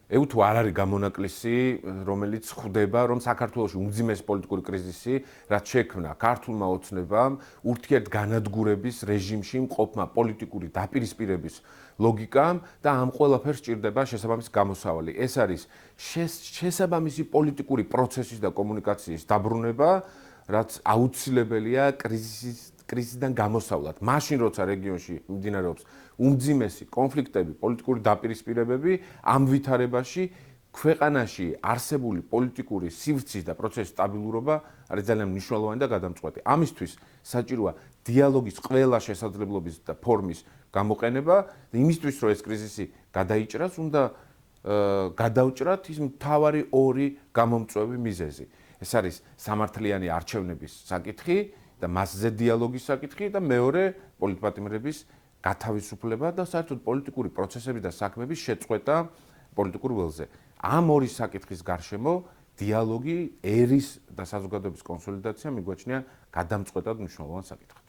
თუ არ არის გამონაკლისი, რომელიც ხვდება, რომ საქართველოში უმძიმესი პოლიტიკური კრიზისი, რაც შექმნა ქართულმა ოცნებამ, ურთიერთგანადგურების რეჟიმში მყოფმა პოლიტიკური დაპირისპირების ლოგიკამ და ამ ყველაფერს სჭირდება შესაბამისი გამოსავალი. ეს არის შესაბამისი პოლიტიკური პროცესის და კომუნიკაციის დაბრუნება, რაც აუცილებელია კრიზისიდან გამოსავლად. მაშინ როცა რეგიონში მიმდინარეობს უმძიმესი კონფლიქტები, პოლიტიკური დაპირისპირებები, ამ ვითარებაში ქვეყანაში არსებული პოლიტიკური სივრცის და პროცესის სტაბილურობა არის ძალიან მნიშვნელოვანი და გადამწყვეტი. ამისთვის საჭიროა დიალოგის ყველა შესაძლებლობის და ფორმის გამოყენება. იმისთვის, რომ ეს კრიზისი გადაიჭრას, უნდა გადაუჭრათ ის მთავარი ორი გამომწვევი მიზეზი. ეს არის სამართლიანი არჩევნების საკითხი და მასზე დიალოგის საკითხი და მეორე პოლიტპატიმრების გათავისუფლება და საერთოდ პოლიტიკური პროცესები და საქმეების შეწყვეტა პოლიტიკურ ველზე. ამ ორი საკითხის გარშემო დიალოგი, ერის და საზოგადოების კონსოლიდაცია მიგვაჩნია გადამწყვეტად მნიშვნელოვან საკითხად.